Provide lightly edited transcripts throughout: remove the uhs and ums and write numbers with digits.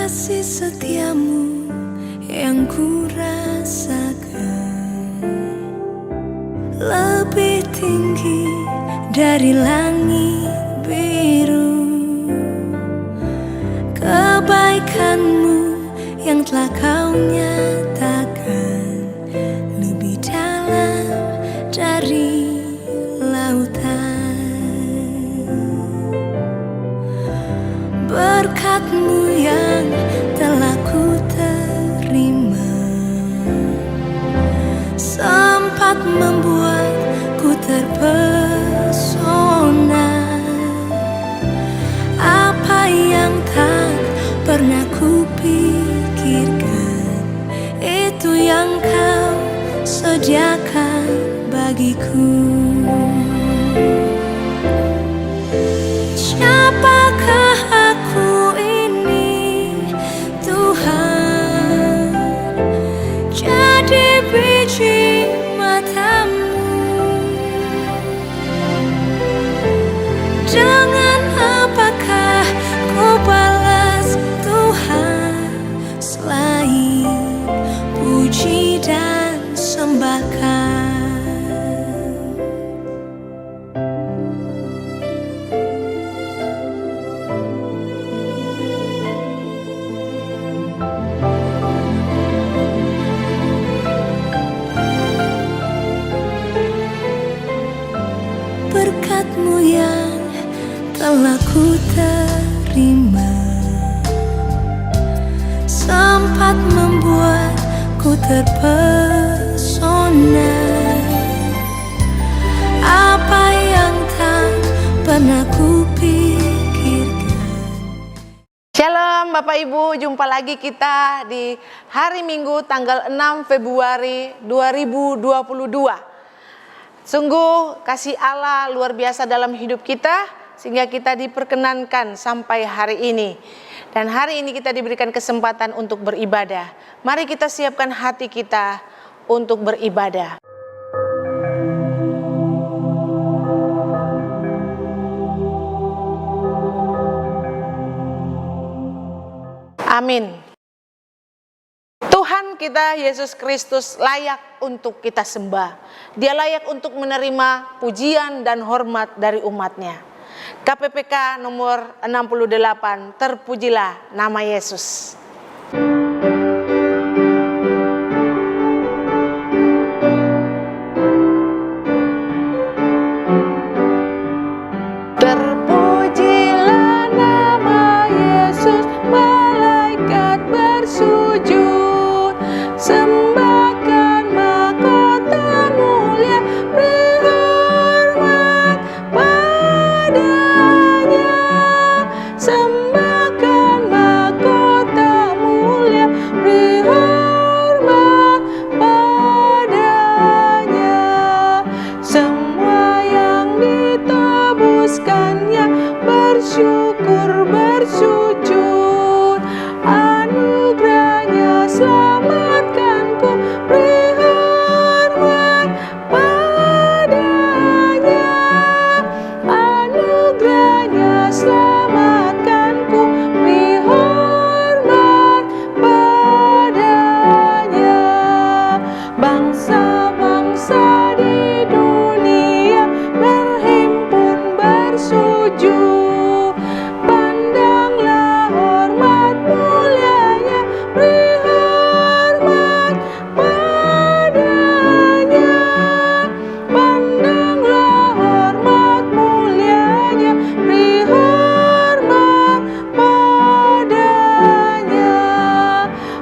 kasih setiamu yang ku rasakan lebih tinggi dari langit biru. Kebaikanmu yang telah kau nyatakan lebih dalam dari lautan. Berkat-Mu yang telah ku terima sempat membuatku terpesona. Apa yang tak pernah ku pikirkan, itu yang kau sediakan bagiku. Siapakah aku ini, Tuhan? Jadi biji mata-Mu. Dengan apakah ku balas Tuhan selain puji dan sembahkan? Berkat-Mu yang telah ku terima sempat membuatku terpesona. Apa yang tak pernah ku pikirkan. Shalom Bapak Ibu, jumpa lagi kita di hari Minggu tanggal 6 Februari 2022. Sungguh kasih Allah luar biasa dalam hidup kita sehingga kita diperkenankan sampai hari ini. Dan hari ini kita diberikan kesempatan untuk beribadah. Mari kita siapkan hati kita untuk beribadah. Amin. Tuhan kita Yesus Kristus layak untuk kita sembah. Dia layak untuk menerima pujian dan hormat dari umatnya. KPPK nomor 68, terpujilah nama Yesus. Terpujilah nama Yesus, malaikat bersujud, sembahkan mahkota mulia, beri hormat padanya. Sembahkan mahkota mulia, beri hormat padanya. Semua yang ditebuskannya bersyukur bersujud. Anugerahnya selamatkanku, beri hormat padanya. Anugerahnya selamatkanku, beri hormat padanya. Bangsa-bangsa di dunia berhimpun bersujud. Pandanglah hormat mulianya, beri hormat padanya. Pandanglah hormat mulianya, beri hormat padanya.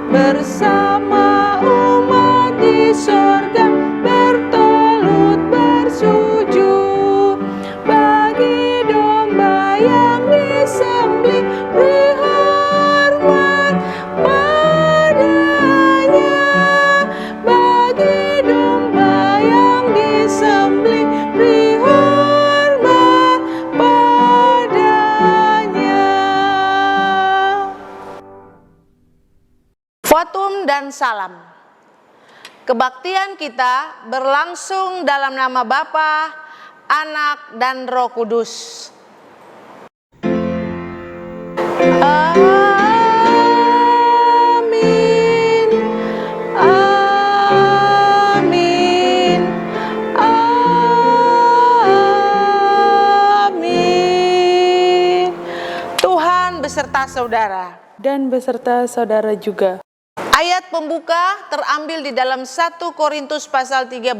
Bersama umat di sorga bertelut bersujud. Bagi domba yang disembelih, beri hormat padanya. Bagi domba yang disembelih, beri hormat padanya. Fatum dan salam. Kebaktian kita berlangsung dalam nama Bapa, Anak, dan Roh Kudus. Amin. beserta saudara. dan beserta saudara juga. Ayat pembuka terambil di dalam 1 Korintus pasal 13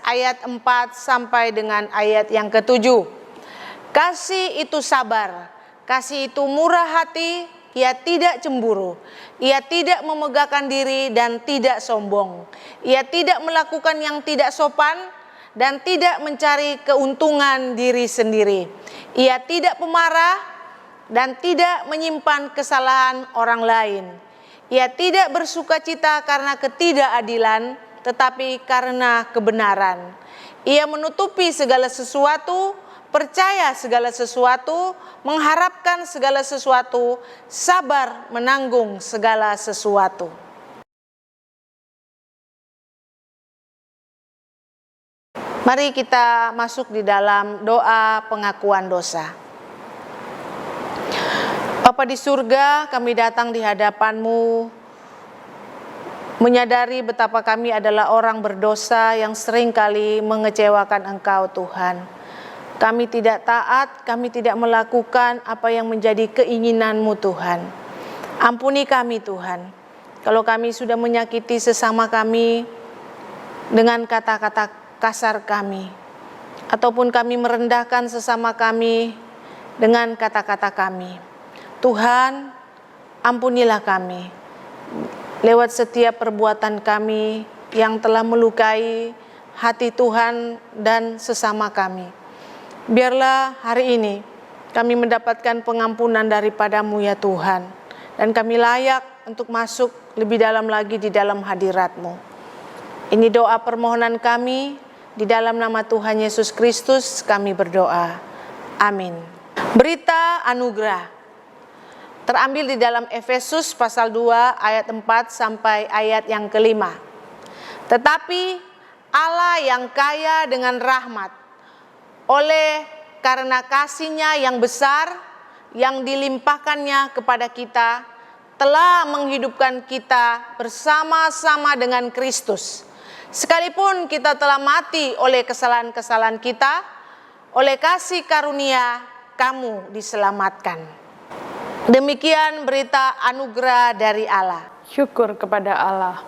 ayat 4 sampai dengan ayat yang ke-7. Kasih itu sabar, kasih itu murah hati, ia tidak cemburu, ia tidak memegahkan diri dan tidak sombong, ia tidak melakukan yang tidak sopan dan tidak mencari keuntungan diri sendiri, ia tidak pemarah dan tidak menyimpan kesalahan orang lain. Ia tidak bersukacita karena ketidakadilan, tetapi karena kebenaran. Ia menutupi segala sesuatu, percaya segala sesuatu, mengharapkan segala sesuatu, sabar menanggung segala sesuatu. Mari kita masuk di dalam doa pengakuan dosa. Bapa di surga, kami datang di hadapan-Mu, menyadari betapa kami adalah orang berdosa yang seringkali mengecewakan Engkau Tuhan. Kami tidak taat, kami tidak melakukan apa yang menjadi keinginan-Mu Tuhan. Ampuni kami Tuhan, kalau kami sudah menyakiti sesama kami dengan kata-kata kasar kami, ataupun kami merendahkan sesama kami dengan kata-kata kami. Tuhan, ampunilah kami lewat setiap perbuatan kami yang telah melukai hati Tuhan dan sesama kami. Biarlah hari ini kami mendapatkan pengampunan daripada-Mu ya Tuhan, dan kami layak untuk masuk lebih dalam lagi di dalam hadirat-Mu. Ini doa permohonan kami, di dalam nama Tuhan Yesus Kristus kami berdoa. Amin. Berita anugerah terambil di dalam Efesus pasal 2 ayat 4 sampai ayat yang ke-5. Tetapi Allah yang kaya dengan rahmat, oleh karena kasih-Nya yang besar yang dilimpahkannya kepada kita, telah menghidupkan kita bersama-sama dengan Kristus. Sekalipun kita telah mati oleh kesalahan-kesalahan kita, oleh kasih karunia kamu diselamatkan. Demikian berita anugerah dari Allah. Syukur kepada Allah.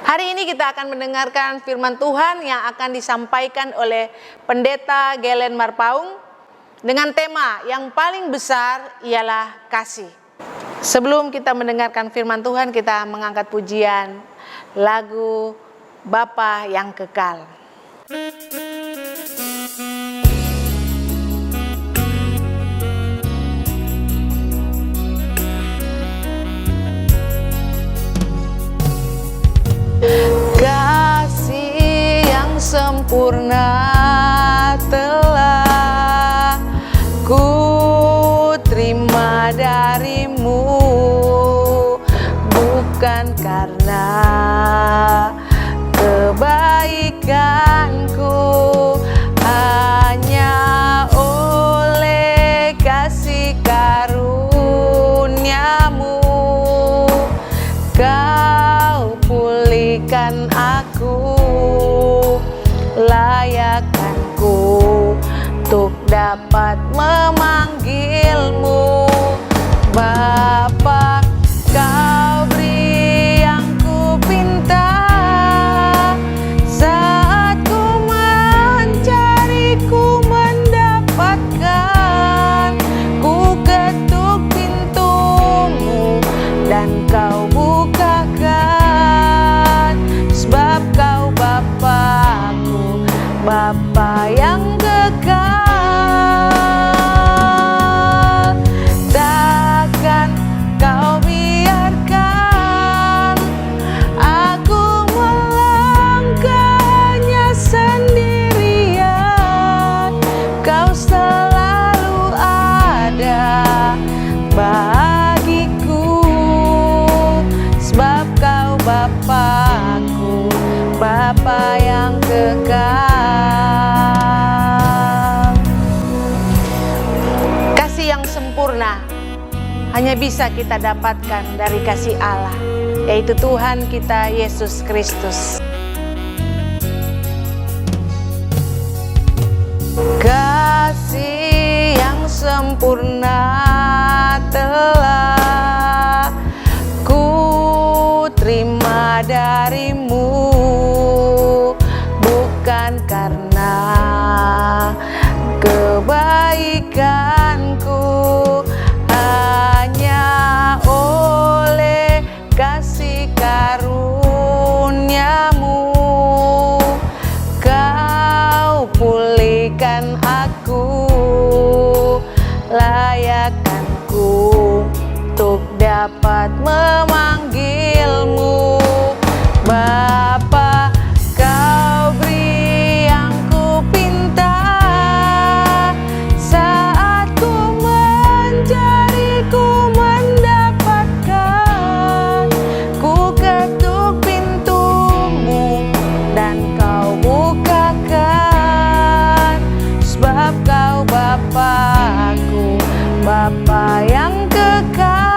Hari ini kita akan mendengarkan firman Tuhan yang akan disampaikan oleh Pendeta Gelen Marpaung dengan tema yang paling besar ialah kasih. Sebelum kita mendengarkan firman Tuhan, kita mengangkat pujian lagu Bapa yang Kekal. Kasih yang sempurna telah ku terima darimu, bukan karena kebaikanku, hanya oleh kasih karuniamu Kau pulihkan aku, layakkanku untuk dapat memanggilmu Bapa. Kau beri yang ku pinta saat ku mencari, ku mendapatkan. Ku ketuk pintumu dan Kau bukakan, sebab Kau Bapa-Ku, Bapa yang kekal. Takkan Kau biarkan aku melangkahnya sendirian. Kau selalu ada bagiku, sebab Kau Bapa-Ku, Bapa yang kekal. Kasih yang sempurna hanya bisa kita dapatkan dari kasih Allah, yaitu Tuhan kita Yesus Kristus. Kasih yang sempurna telah untuk dapat memanggilmu Bapa. Kau beri yang ku pinta saat ku mencari, ku mendapatkan. Ku ketuk pintumu dan kau bukakan, sebab kau Bapakku, Bapa yang kekal.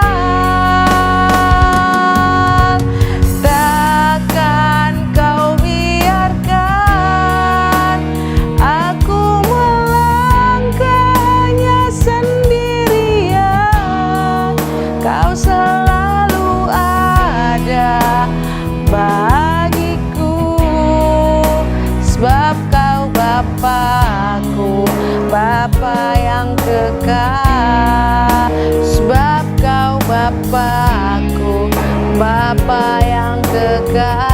Takkan kau biarkan aku melangkah hanya sendirian. Kau selalu ada bagiku, sebab kau Bapakku, Bapa yang kekal. Sebab kau Bapakku, Bapa yang kekal.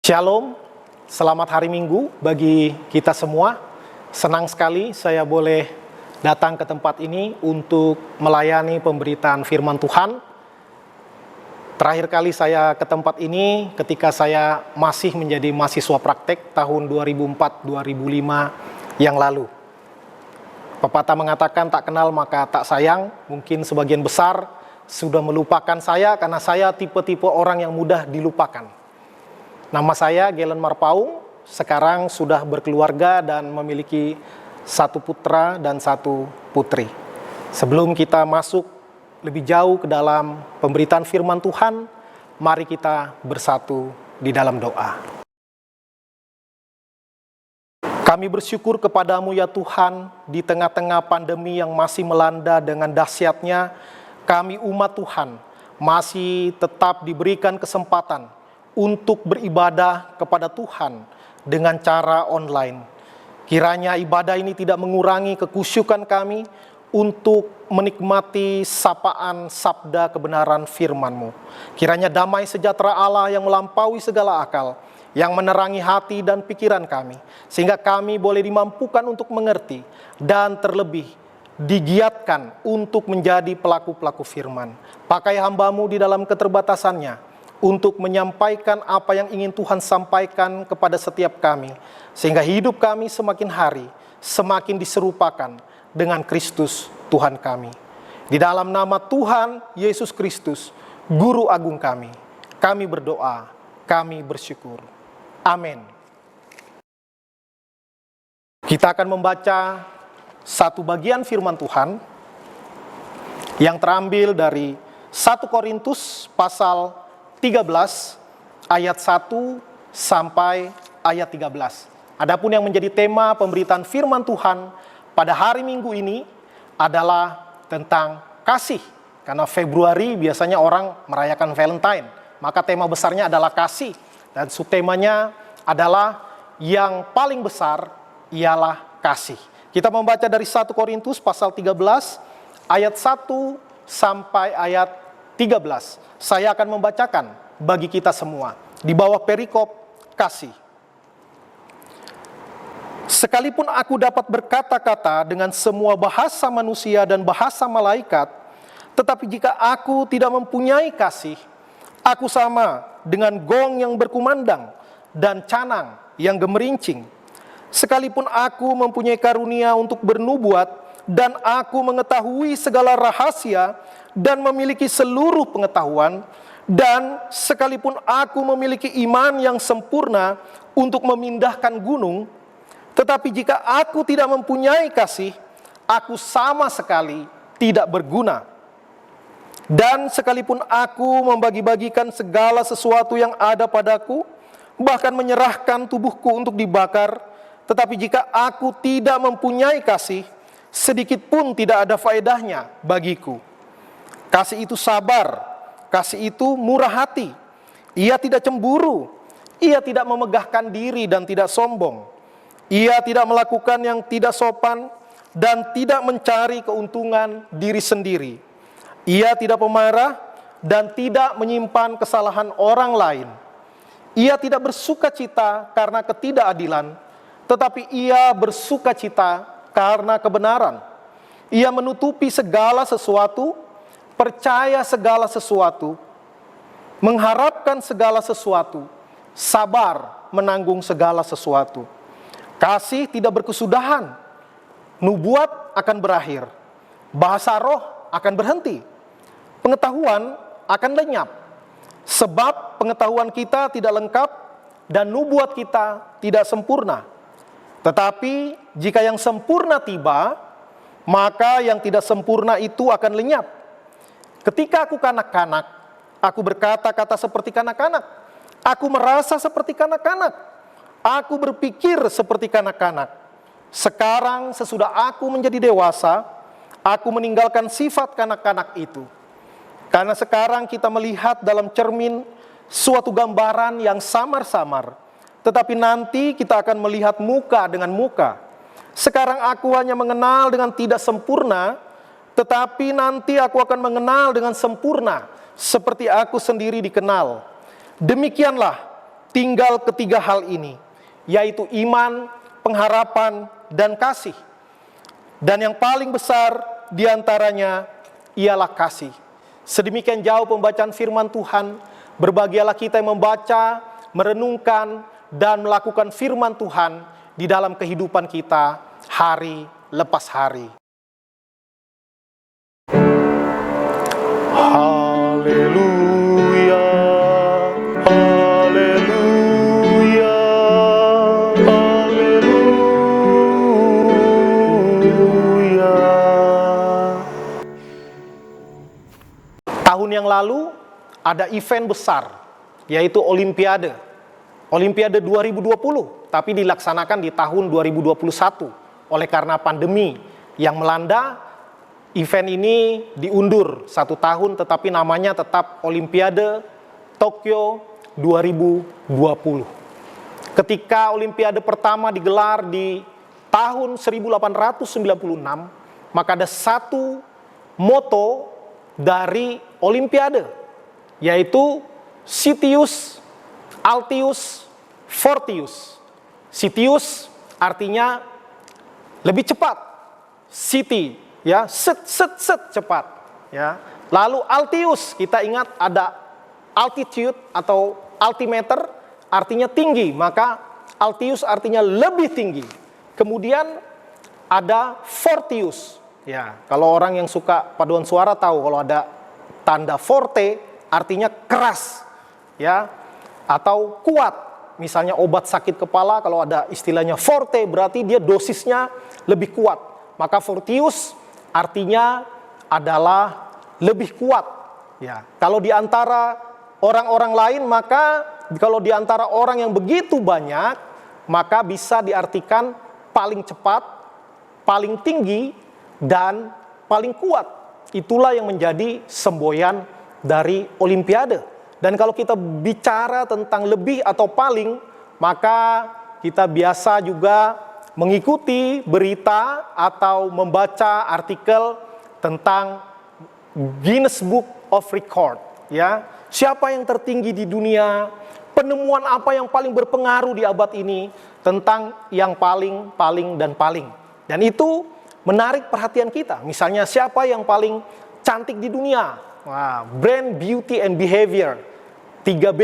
Shalom, selamat hari Minggu bagi kita semua. Senang sekali saya boleh datang ke tempat ini untuk melayani pemberitaan firman Tuhan. Terakhir kali saya ke tempat ini ketika saya masih menjadi mahasiswa praktek tahun 2004-2005 yang lalu. Pepatah mengatakan tak kenal maka tak sayang. Mungkin sebagian besar sudah melupakan saya karena saya tipe-tipe orang yang mudah dilupakan. Nama saya Gelen Marpaung, sekarang sudah berkeluarga dan memiliki 1 putra dan 1 putri. Sebelum kita masuk lebih jauh ke dalam pemberitaan firman Tuhan, mari kita bersatu di dalam doa. Kami bersyukur kepadamu ya Tuhan, di tengah-tengah pandemi yang masih melanda dengan dahsyatnya, kami umat Tuhan masih tetap diberikan kesempatan untuk beribadah kepada Tuhan dengan cara online. Kiranya ibadah ini tidak mengurangi kekusyukan kami untuk menikmati sapaan sabda kebenaran firman-Mu. Kiranya damai sejahtera Allah yang melampaui segala akal, yang menerangi hati dan pikiran kami, sehingga kami boleh dimampukan untuk mengerti dan terlebih digiatkan untuk menjadi pelaku-pelaku firman. Pakai hamba-Mu di dalam keterbatasannya, untuk menyampaikan apa yang ingin Tuhan sampaikan kepada setiap kami, sehingga hidup kami semakin hari semakin diserupakan dengan Kristus Tuhan kami. Di dalam nama Tuhan Yesus Kristus, Guru Agung kami berdoa, kami bersyukur. Amin. Kita akan membaca satu bagian firman Tuhan yang terambil dari 1 Korintus pasal 13 ayat 1 sampai ayat 13. Adapun yang menjadi tema pemberitaan firman Tuhan pada hari Minggu ini adalah tentang kasih. Karena Februari biasanya orang merayakan Valentine, maka tema besarnya adalah kasih. Dan subtemanya adalah yang paling besar ialah kasih. Kita membaca dari 1 Korintus pasal 13 ayat 1 sampai ayat 13. Saya akan membacakan bagi kita semua di bawah perikop kasih. Sekalipun aku dapat berkata-kata dengan semua bahasa manusia dan bahasa malaikat, tetapi jika aku tidak mempunyai kasih, aku sama dengan gong yang berkumandang dan canang yang gemerincing. Sekalipun aku mempunyai karunia untuk bernubuat dan aku mengetahui segala rahasia dan memiliki seluruh pengetahuan, dan sekalipun aku memiliki iman yang sempurna untuk memindahkan gunung, tetapi jika aku tidak mempunyai kasih, aku sama sekali tidak berguna. Dan sekalipun aku membagi-bagikan segala sesuatu yang ada padaku, bahkan menyerahkan tubuhku untuk dibakar, tetapi jika aku tidak mempunyai kasih, sedikit pun tidak ada faedahnya bagiku. Kasih itu sabar, kasih itu murah hati, ia tidak cemburu, ia tidak memegahkan diri dan tidak sombong, ia tidak melakukan yang tidak sopan dan tidak mencari keuntungan diri sendiri, Ia tidak pemarah dan tidak menyimpan kesalahan orang lain. Ia tidak bersukacita karena ketidakadilan, tetapi ia bersukacita karena kebenaran. Ia menutupi segala sesuatu, percaya segala sesuatu, mengharapkan segala sesuatu, sabar menanggung segala sesuatu. Kasih tidak berkesudahan, nubuat akan berakhir, bahasa roh akan berhenti, pengetahuan akan lenyap, sebab pengetahuan kita tidak lengkap dan nubuat kita tidak sempurna. Tetapi jika yang sempurna tiba, maka yang tidak sempurna itu akan lenyap. Ketika aku kanak-kanak, aku berkata-kata seperti kanak-kanak, aku merasa seperti kanak-kanak, aku berpikir seperti kanak-kanak. Sekarang sesudah aku menjadi dewasa, aku meninggalkan sifat kanak-kanak itu. Karena sekarang kita melihat dalam cermin suatu gambaran yang samar-samar, tetapi nanti kita akan melihat muka dengan muka. Sekarang aku hanya mengenal dengan tidak sempurna, tetapi nanti aku akan mengenal dengan sempurna, seperti aku sendiri dikenal. Demikianlah tinggal ketiga hal ini, yaitu iman, pengharapan, dan kasih. Dan yang paling besar diantaranya ialah kasih. Sedemikian jauh pembacaan firman Tuhan, berbahagialah kita yang membaca, merenungkan, dan melakukan firman Tuhan di dalam kehidupan kita hari lepas hari. Haleluya, haleluya, haleluya. Tahun yang lalu ada event besar, yaitu Olimpiade. Olimpiade 2020, tapi dilaksanakan di tahun 2021. Oleh karena pandemi yang melanda, event ini diundur 1 tahun, tetapi namanya tetap Olimpiade Tokyo 2020. Ketika Olimpiade pertama digelar di tahun 1896, maka ada satu moto dari Olimpiade, yaitu Citius, Altius, Fortius. Citius artinya lebih cepat, city ya, set cepat ya. Lalu Altius, kita ingat ada altitude atau altimeter artinya tinggi, maka Altius artinya lebih tinggi. Kemudian ada Fortius ya, kalau orang yang suka paduan suara tahu kalau ada tanda forte artinya keras ya, atau kuat. Misalnya obat sakit kepala, kalau ada istilahnya forte berarti dia dosisnya lebih kuat. Maka Fortius artinya adalah lebih kuat. Ya, kalau di antara orang-orang lain, maka kalau di antara orang yang begitu banyak, maka bisa diartikan paling cepat, paling tinggi, dan paling kuat. Itulah yang menjadi semboyan dari Olimpiade. Dan kalau kita bicara tentang lebih atau paling, maka kita biasa juga mengikuti berita atau membaca artikel tentang Guinness Book of Record. Ya, siapa yang tertinggi di dunia, penemuan apa yang paling berpengaruh di abad ini, tentang yang paling, dan paling. Dan itu menarik perhatian kita. Misalnya siapa yang paling cantik di dunia? Wah, brand, beauty, and behavior 3B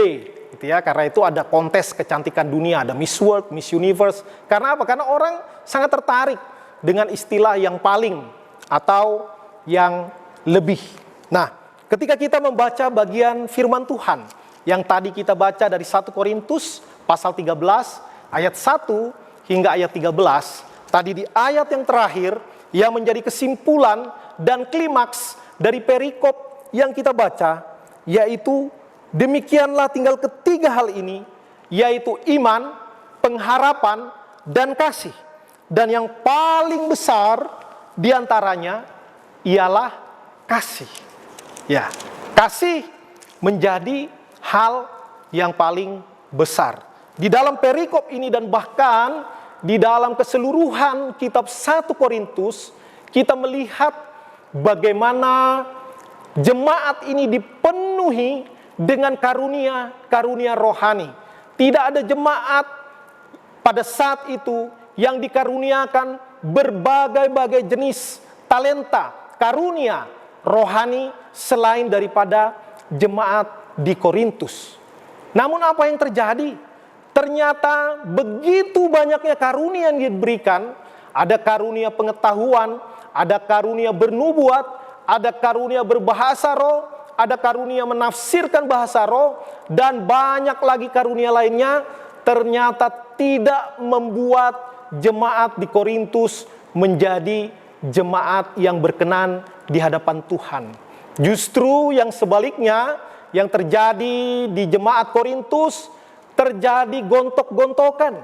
gitu ya, karena itu ada kontes kecantikan dunia, ada Miss World, Miss Universe. Karena apa? Karena orang sangat tertarik dengan istilah yang paling atau yang lebih. Nah, ketika kita membaca bagian firman Tuhan yang tadi kita baca dari 1 Korintus pasal 13 ayat 1 hingga ayat 13, tadi di ayat yang terakhir yang menjadi kesimpulan dan klimaks dari perikop yang kita baca, yaitu demikianlah tinggal ketiga hal ini, yaitu iman, pengharapan, dan kasih. Dan yang paling besar diantaranya ialah kasih. Ya, kasih menjadi hal yang paling besar. Di dalam perikop ini dan bahkan di dalam keseluruhan kitab 1 Korintus, kita melihat bagaimana jemaat ini dipenuhi dengan karunia-karunia rohani. Tidak ada jemaat pada saat itu yang dikaruniakan berbagai-bagai jenis talenta, karunia rohani selain daripada jemaat di Korintus. Namun apa yang terjadi? Ternyata begitu banyaknya karunia yang diberikan. Ada karunia pengetahuan, ada karunia bernubuat, ada karunia berbahasa roh, ada karunia menafsirkan bahasa roh, dan banyak lagi karunia lainnya. Ternyata tidak membuat jemaat di Korintus menjadi jemaat yang berkenan di hadapan Tuhan. Justru yang sebaliknya, yang terjadi di jemaat Korintus, terjadi gontok-gontokan,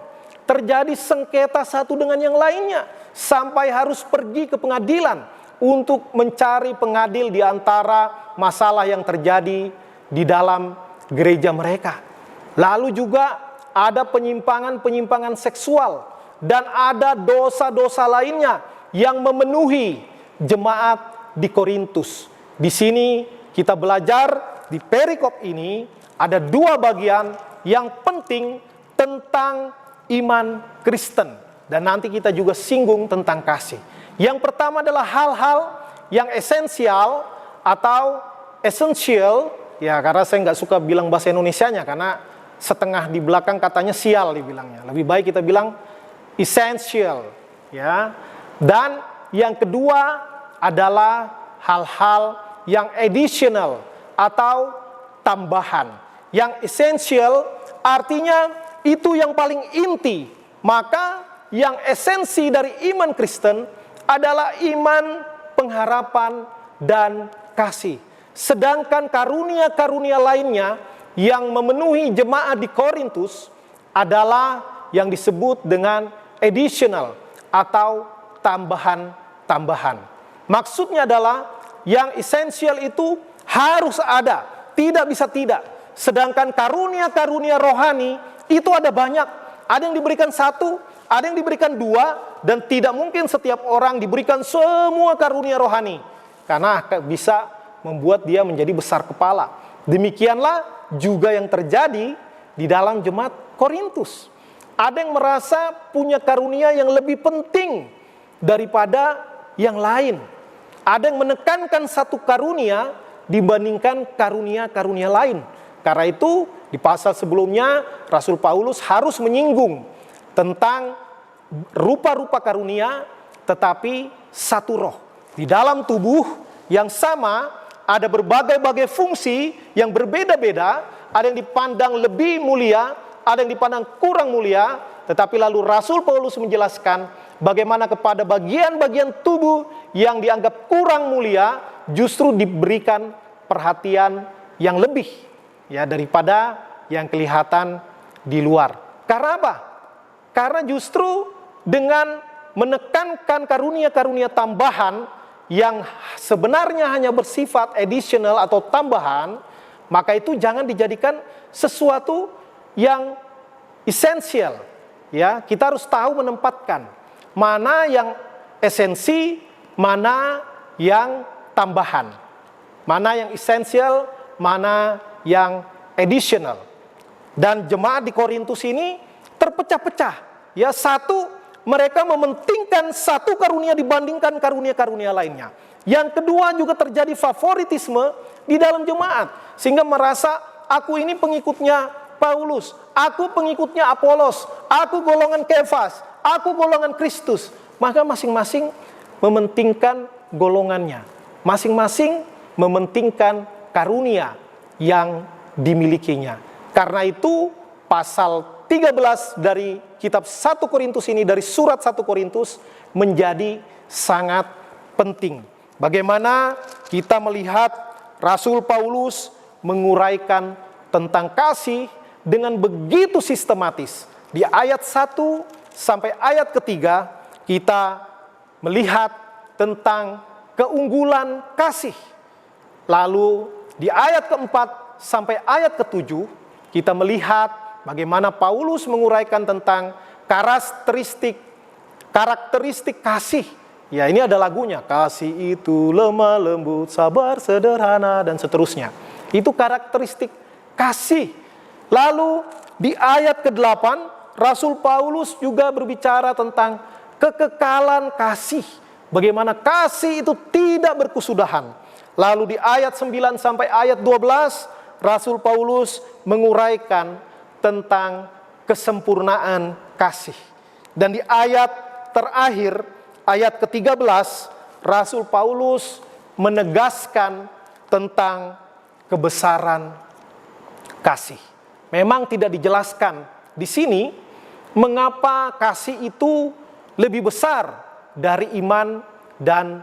terjadi sengketa satu dengan yang lainnya, sampai harus pergi ke pengadilan untuk mencari pengadil di antara masalah yang terjadi di dalam gereja mereka. Lalu juga ada penyimpangan-penyimpangan seksual, dan ada dosa-dosa lainnya yang memenuhi jemaat di Korintus. Di sini kita belajar di perikop ini ada dua bagian yang penting tentang iman Kristen, dan nanti kita juga singgung tentang kasih. Yang pertama adalah hal-hal yang esensial atau essential, ya karena saya nggak suka bilang bahasa Indonesianya karena setengah di belakang katanya sial dibilangnya. Lebih baik kita bilang essential, ya. Dan yang kedua adalah hal-hal yang additional atau tambahan. Yang essential artinya itu yang paling inti. Maka yang esensi dari iman Kristen adalah iman, pengharapan, dan kasih. Sedangkan karunia-karunia lainnya yang memenuhi jemaat di Korintus adalah yang disebut dengan additional atau tambahan-tambahan. Maksudnya adalah yang esensial itu harus ada, tidak bisa tidak. Sedangkan karunia-karunia rohani itu ada banyak. Ada yang diberikan satu, ada yang diberikan dua, dan tidak mungkin setiap orang diberikan semua karunia rohani, karena bisa membuat dia menjadi besar kepala. Demikianlah juga yang terjadi di dalam jemaat Korintus. Ada yang merasa punya karunia yang lebih penting daripada yang lain. Ada yang menekankan satu karunia dibandingkan karunia-karunia lain. Karena itu di pasal sebelumnya Rasul Paulus harus menyinggung tentang rupa-rupa karunia, tetapi satu roh. Di dalam tubuh yang sama ada berbagai-bagai fungsi yang berbeda-beda, ada yang dipandang lebih mulia, ada yang dipandang kurang mulia, tetapi lalu Rasul Paulus menjelaskan bagaimana kepada bagian-bagian tubuh yang dianggap kurang mulia justru diberikan perhatian yang lebih, ya, daripada yang kelihatan di luar. Karena apa? Karena justru dengan menekankan karunia-karunia tambahan yang sebenarnya hanya bersifat additional atau tambahan, maka itu jangan dijadikan sesuatu yang esensial. Ya, kita harus tahu menempatkan mana yang esensi, mana yang tambahan, mana yang esensial, mana yang additional. Dan jemaat di Korintus ini terpecah-pecah. Ya, satu, mereka mementingkan satu karunia dibandingkan karunia-karunia lainnya. Yang kedua juga terjadi favoritisme di dalam jemaat, sehingga merasa aku ini pengikutnya Paulus, aku pengikutnya Apolos, aku golongan Kefas, aku golongan Kristus. Maka masing-masing mementingkan golongannya, masing-masing mementingkan karunia yang dimilikinya. Karena itu pasal 13 dari kitab 1 Korintus ini, dari surat 1 Korintus, menjadi sangat penting. Bagaimana kita melihat Rasul Paulus menguraikan tentang kasih dengan begitu sistematis. Di ayat 1 sampai ayat ketiga kita melihat tentang keunggulan kasih. Lalu di ayat keempat sampai ayat ketujuh kita melihat bagaimana Paulus menguraikan tentang karakteristik kasih Ya, ini ada lagunya. Kasih itu lemah lembut, sabar sederhana, dan seterusnya. Itu karakteristik kasih. Lalu di ayat ke-8, Rasul Paulus juga berbicara tentang kekekalan kasih. Bagaimana kasih itu tidak berkesudahan. Lalu di ayat 9 sampai ayat 12, Rasul Paulus menguraikan tentang kesempurnaan kasih. Dan di ayat terakhir, ayat ke-13, Rasul Paulus menegaskan tentang kebesaran kasih. Memang tidak dijelaskan di sini mengapa kasih itu lebih besar dari iman dan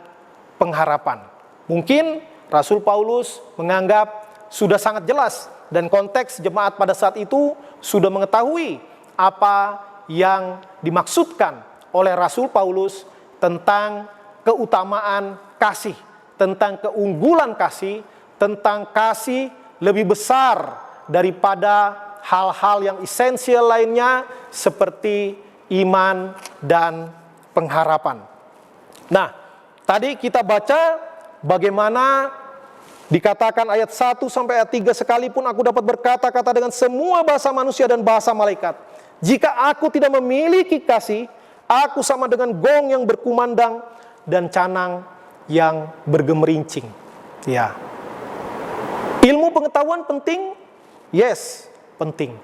pengharapan. Mungkin Rasul Paulus menganggap sudah sangat jelas dan konteks jemaat pada saat itu sudah mengetahui apa yang dimaksudkan oleh Rasul Paulus tentang keutamaan kasih, tentang keunggulan kasih, tentang kasih lebih besar daripada hal-hal yang esensial lainnya seperti iman dan pengharapan. Nah, tadi kita baca bagaimana dikatakan ayat 1 sampai ayat 3, sekalipun aku dapat berkata-kata dengan semua bahasa manusia dan bahasa malaikat, jika aku tidak memiliki kasih, aku sama dengan gong yang berkumandang dan canang yang bergemerincing. Ya. Ilmu pengetahuan penting? Yes, penting.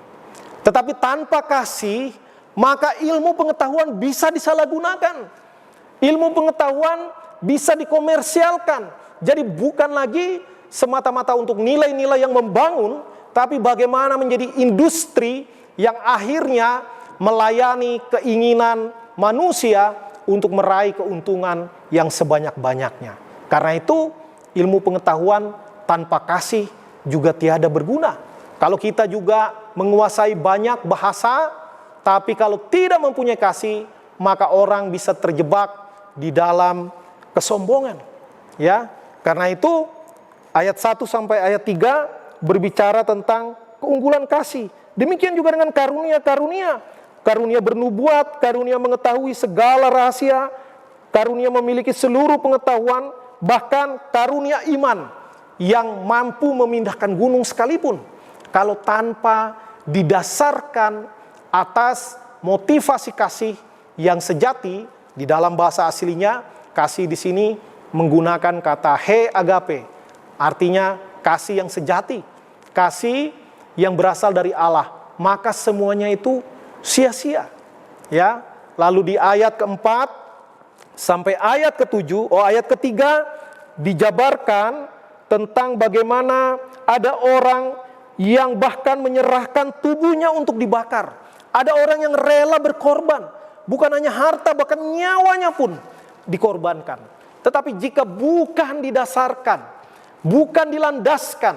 Tetapi tanpa kasih, maka ilmu pengetahuan bisa disalahgunakan. Ilmu pengetahuan bisa dikomersialkan. Jadi bukan lagi semata-mata untuk nilai-nilai yang membangun, tapi bagaimana menjadi industri yang akhirnya melayani keinginan manusia untuk meraih keuntungan yang sebanyak-banyaknya. Karena itu ilmu pengetahuan tanpa kasih juga tiada berguna. Kalau kita juga menguasai banyak bahasa, tapi kalau tidak mempunyai kasih, maka orang bisa terjebak di dalam kesombongan. Ya, karena itu ayat 1 sampai ayat 3 berbicara tentang keunggulan kasih. Demikian juga dengan karunia-karunia. Karunia bernubuat, karunia mengetahui segala rahasia, karunia memiliki seluruh pengetahuan, bahkan karunia iman yang mampu memindahkan gunung sekalipun. Kalau tanpa didasarkan atas motivasi kasih yang sejati, di dalam bahasa aslinya kasih di sini menggunakan kata he agape, artinya kasih yang sejati, kasih yang berasal dari Allah, maka semuanya itu sia-sia. Ya, lalu di ayat keempat sampai ayat ke-7, ayat ketiga dijabarkan tentang bagaimana ada orang yang bahkan menyerahkan tubuhnya untuk dibakar. Ada orang yang rela berkorban, bukan hanya harta, bahkan nyawanya pun dikorbankan. Tetapi jika bukan didasarkan, bukan dilandaskan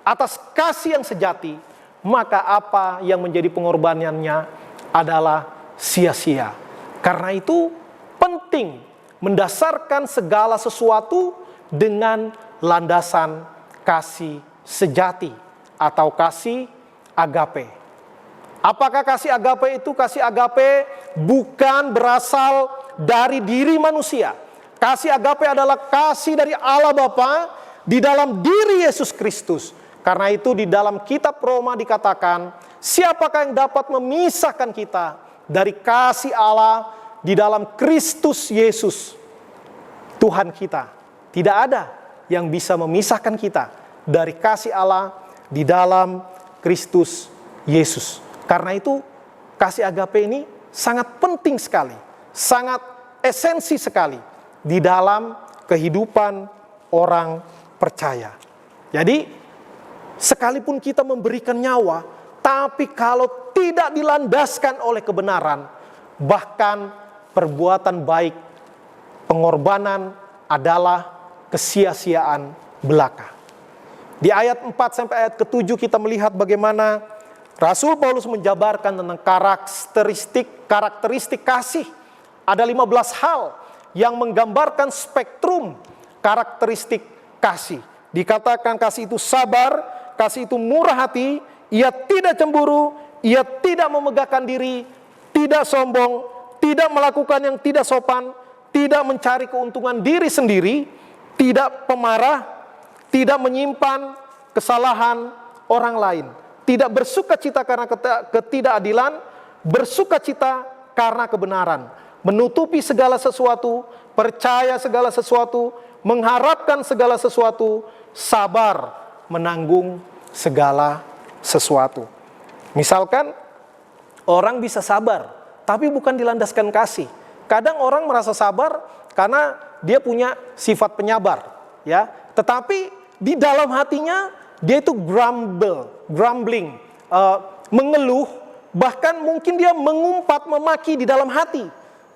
atas kasih yang sejati, maka apa yang menjadi pengorbanannya adalah sia-sia. Karena itu penting mendasarkan segala sesuatu dengan landasan kasih sejati atau kasih agape. Apakah kasih agape itu? Kasih agape bukan berasal dari diri manusia. Kasih agape adalah kasih dari Allah Bapa di dalam diri Yesus Kristus. Karena itu di dalam kitab Roma dikatakan, siapakah yang dapat memisahkan kita dari kasih Allah di dalam Kristus Yesus, Tuhan kita? Tidak ada yang bisa memisahkan kita dari kasih Allah di dalam Kristus Yesus. Karena itu kasih agape ini sangat penting sekali, sangat esensi sekali di dalam kehidupan orang percaya. Jadi sekalipun kita memberikan nyawa, tapi kalau tidak dilandaskan oleh kebenaran, bahkan perbuatan baik, pengorbanan adalah kesia-siaan belaka. Di ayat 4 sampai ayat ke-7 kita melihat bagaimana Rasul Paulus menjabarkan tentang karakteristik kasih. Ada 15 hal yang menggambarkan spektrum karakteristik kasih. Dikatakan kasih itu sabar, kasih itu murah hati, ia tidak cemburu, ia tidak memegahkan diri, tidak sombong, tidak melakukan yang tidak sopan, tidak mencari keuntungan diri sendiri, tidak pemarah, tidak menyimpan kesalahan orang lain, tidak bersukacita karena ketidakadilan, bersukacita karena kebenaran, menutupi segala sesuatu, percaya segala sesuatu, mengharapkan segala sesuatu, sabar menanggung segala sesuatu. Misalkan orang bisa sabar, tapi bukan dilandaskan kasih. Kadang orang merasa sabar karena dia punya sifat penyabar, ya. Tetapi di dalam hatinya dia itu grumbling, mengeluh, bahkan mungkin dia mengumpat, memaki di dalam hati,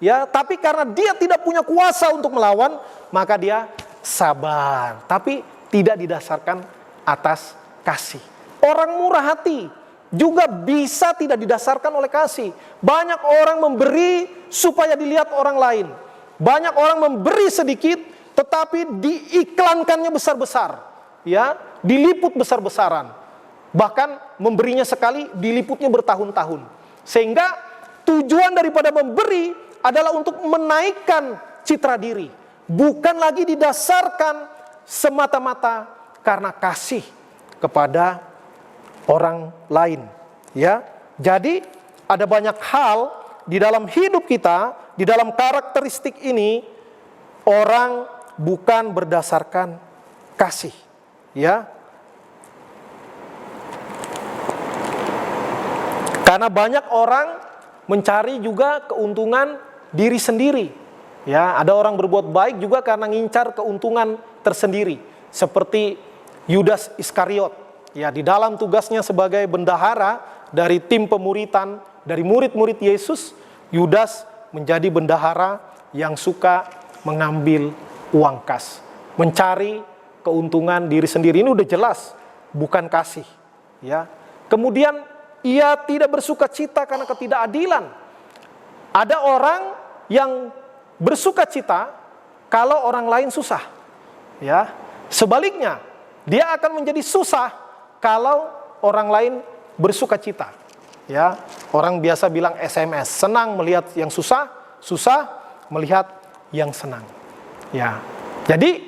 ya. Tapi karena dia tidak punya kuasa untuk melawan, maka dia sabar, tapi tidak didasarkan atas kasih. Orang murah hati juga bisa tidak didasarkan oleh kasih. Banyak orang memberi supaya dilihat orang lain. Banyak orang memberi sedikit tetapi diiklankannya besar-besar, ya, diliput besar-besaran. Bahkan memberinya sekali diliputnya bertahun-tahun. Sehingga tujuan daripada memberi adalah untuk menaikkan citra diri, bukan lagi didasarkan semata-mata karena kasih kepada orang lain, ya. Jadi ada banyak hal di dalam hidup kita, di dalam karakteristik ini, orang bukan berdasarkan kasih, ya. Karena banyak orang mencari juga keuntungan diri sendiri, ya. Ada orang berbuat baik juga karena ngincar keuntungan tersendiri, seperti Yudas Iskariot, ya, di dalam tugasnya sebagai bendahara dari tim pemuritan dari murid-murid Yesus, Yudas menjadi bendahara yang suka mengambil uang kas, mencari keuntungan diri sendiri. Ini udah jelas bukan kasih, ya. Kemudian ia tidak bersukacita karena ketidakadilan. Ada orang yang bersukacita kalau orang lain susah, ya. Sebaliknya, dia akan menjadi susah kalau orang lain bersukacita, ya. Orang biasa bilang SMS, senang melihat yang susah, susah melihat yang senang, ya. Jadi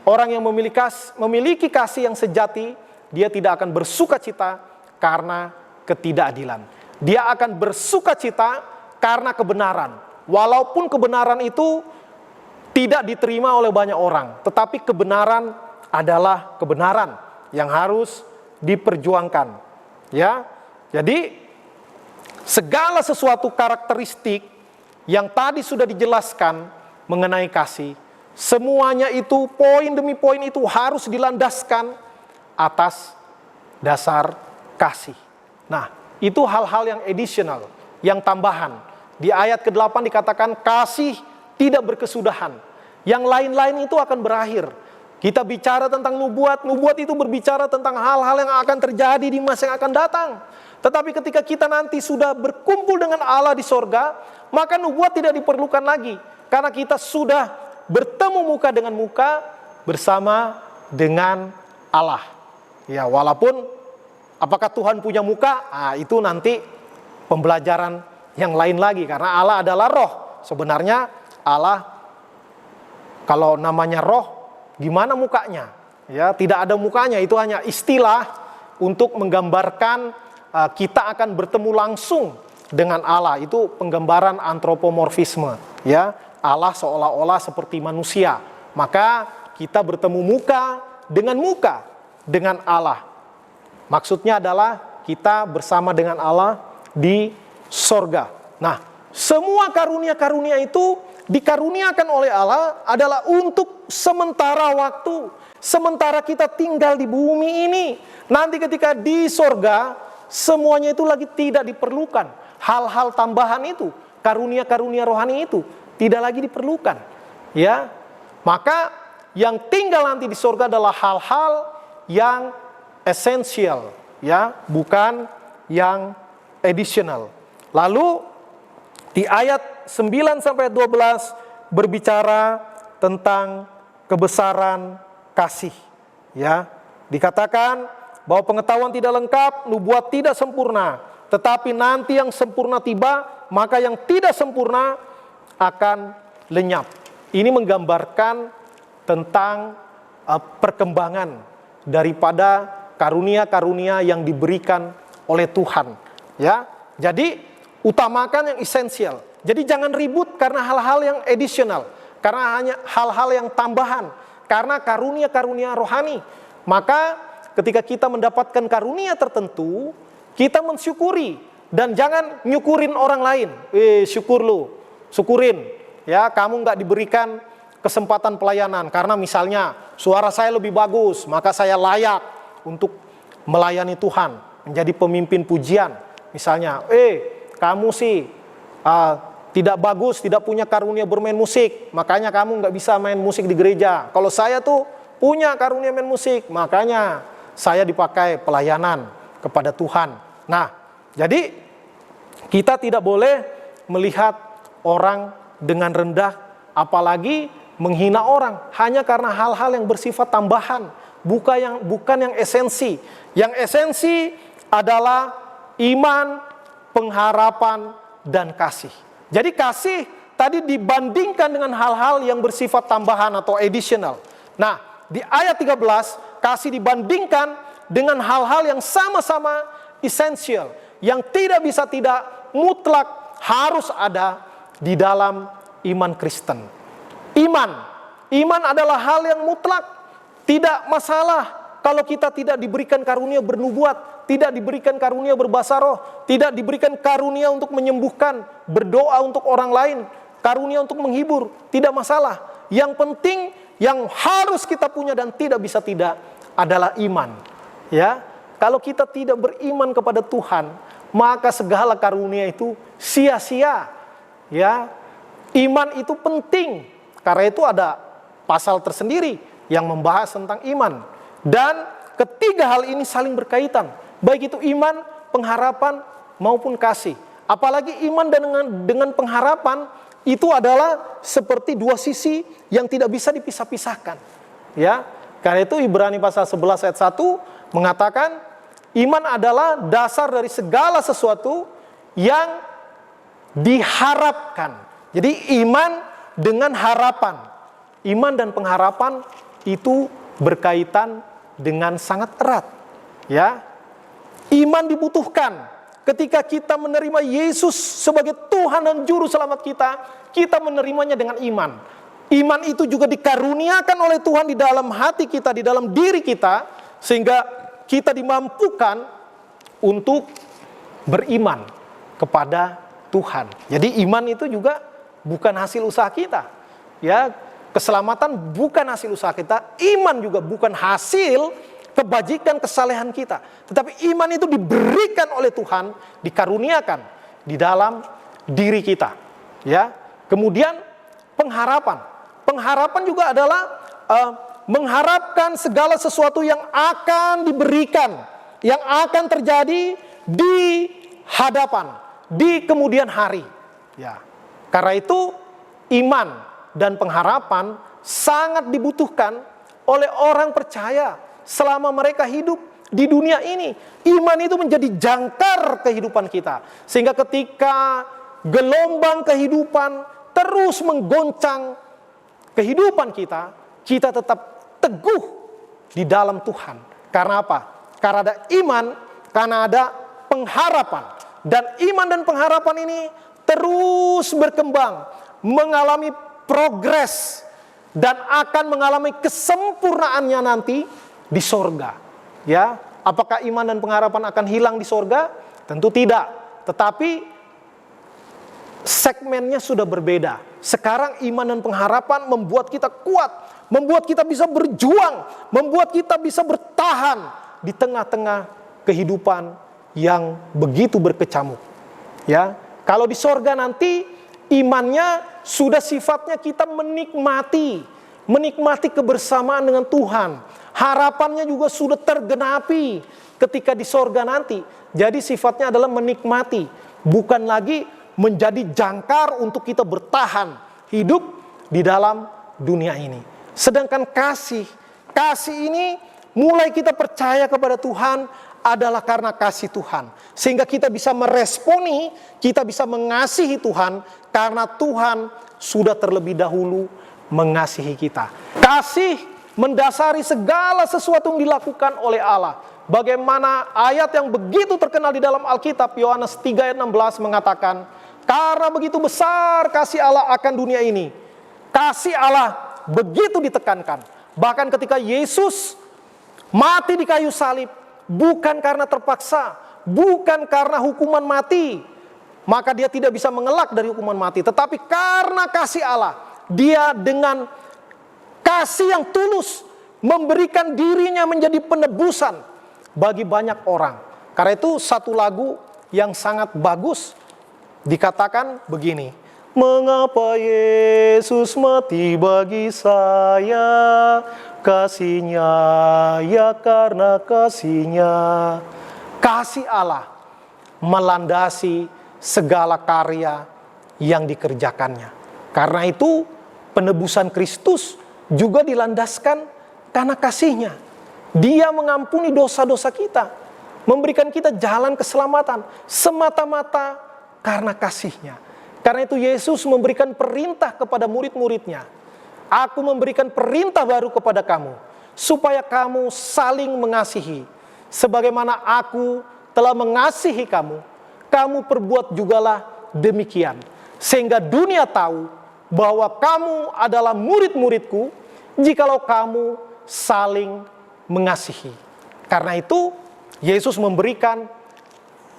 orang yang memiliki kasih yang sejati, dia tidak akan bersukacita karena ketidakadilan. Dia akan bersukacita karena kebenaran. Walaupun kebenaran itu tidak diterima oleh banyak orang, tetapi kebenaran adalah kebenaran yang harus diperjuangkan, ya. Jadi segala sesuatu karakteristik yang tadi sudah dijelaskan mengenai kasih, semuanya itu poin demi poin itu harus dilandaskan atas dasar kasih. Nah, itu hal-hal yang additional, yang tambahan. Di ayat ke-8 dikatakan kasih tidak berkesudahan. Yang lain-lain itu akan berakhir. Kita bicara tentang nubuat, nubuat itu berbicara tentang hal-hal yang akan terjadi di masa yang akan datang. Tetapi ketika kita nanti sudah berkumpul dengan Allah di sorga, maka nubuat tidak diperlukan lagi. Karena kita sudah bertemu muka dengan muka bersama dengan Allah. Ya, walaupun apakah Tuhan punya muka? Itu nanti pembelajaran yang lain lagi. Karena Allah adalah roh. Sebenarnya Allah, kalau namanya roh, gimana mukanya? Ya, tidak ada mukanya, itu hanya istilah untuk menggambarkan kita akan bertemu langsung dengan Allah. Itu penggambaran antropomorfisme, ya. Allah seolah-olah seperti manusia. Maka kita bertemu muka dengan Allah. Maksudnya adalah kita bersama dengan Allah di sorga. Nah, semua karunia-karunia itu dikaruniakan oleh Allah adalah untuk sementara waktu. Sementara kita tinggal di bumi ini. Nanti ketika di sorga, semuanya itu lagi tidak diperlukan. Hal-hal tambahan itu, karunia-karunia rohani itu tidak lagi diperlukan. Ya, maka yang tinggal nanti di sorga adalah hal-hal yang esensial, ya, bukan yang additional. Lalu di ayat 9 sampai 12 berbicara tentang kebesaran kasih, ya. Dikatakan bahwa pengetahuan tidak lengkap, nubuat tidak sempurna, tetapi nanti yang sempurna tiba, maka yang tidak sempurna akan lenyap. ini menggambarkan tentang perkembangan daripada karunia-karunia yang diberikan oleh Tuhan. Ya, jadi utamakan yang esensial. Jadi jangan ribut karena hal-hal yang additional, karena hanya hal-hal yang tambahan, karena karunia-karunia rohani. Maka ketika kita mendapatkan karunia tertentu, kita mensyukuri dan jangan nyukurin orang lain. Syukur lu, syukurin. Ya, kamu nggak diberikan kesempatan pelayanan karena misalnya suara saya lebih bagus, maka saya layak untuk melayani Tuhan, menjadi pemimpin pujian. Misalnya, kamu sih tidak bagus, tidak punya karunia bermain musik, makanya kamu nggak bisa main musik di gereja. Kalau saya tuh punya karunia main musik, makanya saya dipakai pelayanan kepada Tuhan. Nah, jadi kita tidak boleh melihat orang dengan rendah, apalagi menghina orang hanya karena hal-hal yang bersifat tambahan, bukan yang esensi. Yang esensi adalah iman, pengharapan, dan kasih. Jadi kasih tadi dibandingkan dengan hal-hal yang bersifat tambahan atau additional. Nah, di ayat 13, kasih dibandingkan dengan hal-hal yang sama-sama esensial, yang tidak bisa tidak mutlak harus ada di dalam iman Kristen. Iman adalah hal yang mutlak. Tidak masalah kalau kita tidak diberikan karunia bernubuat, tidak diberikan karunia berbahasa roh, tidak diberikan karunia untuk menyembuhkan, berdoa untuk orang lain, karunia untuk menghibur, tidak masalah. Yang penting yang harus kita punya dan tidak bisa tidak adalah iman. Ya, kalau kita tidak beriman kepada Tuhan, maka segala karunia itu sia-sia. Ya, iman itu penting. Karena itu ada pasal tersendiri yang membahas tentang iman. Dan ketiga hal ini saling berkaitan. Baik itu iman, pengharapan, maupun kasih. Apalagi iman dengan pengharapan itu adalah seperti dua sisi yang tidak bisa dipisah-pisahkan. Ya, karena itu Ibrani pasal 11 ayat 1 mengatakan iman adalah dasar dari segala sesuatu yang diharapkan. Jadi iman dengan harapan, iman dan pengharapan itu berkaitan dengan sangat erat. Ya, iman dibutuhkan ketika kita menerima Yesus sebagai Tuhan dan Juru Selamat kita. Kita menerimanya dengan iman. Iman itu juga dikaruniakan oleh Tuhan di dalam hati kita, di dalam diri kita, sehingga kita dimampukan untuk beriman kepada Tuhan. Jadi iman itu juga bukan hasil usaha kita. Ya, keselamatan bukan hasil usaha kita, iman juga bukan hasil kebajikan kesalehan kita. Tetapi iman itu diberikan oleh Tuhan, dikaruniakan di dalam diri kita. Ya, kemudian pengharapan. Pengharapan juga adalah mengharapkan segala sesuatu yang akan diberikan, yang akan terjadi di hadapan, di kemudian hari. Ya. Karena itu iman dan pengharapan sangat dibutuhkan oleh orang percaya selama mereka hidup di dunia ini. Iman itu menjadi jangkar kehidupan kita. Sehingga ketika gelombang kehidupan terus menggoncang kehidupan kita, kita tetap teguh di dalam Tuhan. Karena apa? Karena ada iman, karena ada pengharapan. Dan iman dan pengharapan ini terus berkembang, mengalami progres, dan akan mengalami kesempurnaannya nanti di sorga. Ya, apakah iman dan pengharapan akan hilang di sorga? Tentu tidak. Tetapi segmennya sudah berbeda. Sekarang iman dan pengharapan membuat kita kuat, membuat kita bisa berjuang, membuat kita bisa bertahan di tengah-tengah kehidupan yang begitu berkecamuk. Ya, kalau di sorga nanti imannya sudah sifatnya kita menikmati kebersamaan dengan Tuhan. Harapannya juga sudah tergenapi ketika di sorga nanti. Jadi sifatnya adalah menikmati, bukan lagi menjadi jangkar untuk kita bertahan hidup di dalam dunia ini. Sedangkan kasih ini mulai kita percaya kepada Tuhan adalah karena kasih Tuhan. Sehingga kita bisa meresponi, kita bisa mengasihi Tuhan karena Tuhan sudah terlebih dahulu mengasihi kita. Kasih mendasari segala sesuatu yang dilakukan oleh Allah. Bagaimana ayat yang begitu terkenal di dalam Alkitab, Yohanes 3 ayat 16 mengatakan, karena begitu besar kasih Allah akan dunia ini. Kasih Allah begitu ditekankan. Bahkan ketika Yesus mati di kayu salib, bukan karena terpaksa, bukan karena hukuman mati, maka dia tidak bisa mengelak dari hukuman mati. Tetapi karena kasih Allah, dia dengan kasih yang tulus memberikan dirinya menjadi penebusan bagi banyak orang. Karena itu satu lagu yang sangat bagus dikatakan begini, mengapa Yesus mati bagi saya, kasihnya ya karena kasihnya. Kasih Allah melandasi segala karya yang dikerjakannya. Karena itu penebusan Kristus juga dilandaskan karena kasihnya. Dia mengampuni dosa-dosa kita, memberikan kita jalan keselamatan semata-mata karena kasihnya. Karena itu Yesus memberikan perintah kepada murid-muridnya, aku memberikan perintah baru kepada kamu, supaya kamu saling mengasihi. Sebagaimana aku telah mengasihi kamu, kamu perbuat jugalah demikian. Sehingga dunia tahu bahwa kamu adalah murid-muridku, jikalau kamu saling mengasihi. Karena itu Yesus memberikan